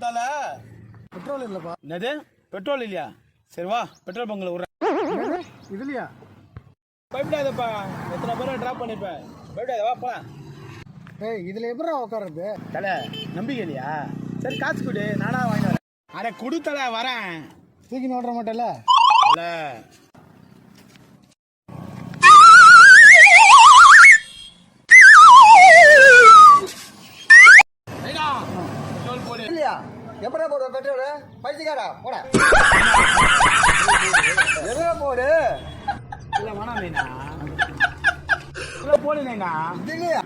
தல. பெட்ரோல் இல்லப்பா. என்னது பெட்ரோல் இல்லையா? சரி வா பெட்ரோல் பங்க்ல விடுறேன். இதுலையா? பயப்படாதப்பா, எத்தனை பேரை டிராப் பண்ணிப்பேன், பயப்படாத வா போலாம். ஏய் இதுல எப்படா உட்காருது? தல நம்பிக்கை இல்லையா? சரி காசு கொடு, நானா வாங்கி வரேன். அட குடு தல, வரேன். தூக்கி நோடுற மாட்டேல தல. இல்லையா? எப்படா போடுற பெட்ரோல்? பைத்தியக்காரா போட. எவ்வளோ போடு? இல்ல வேணாம் நைனா, இல்ல போடு நைனா. இது இல்லையா?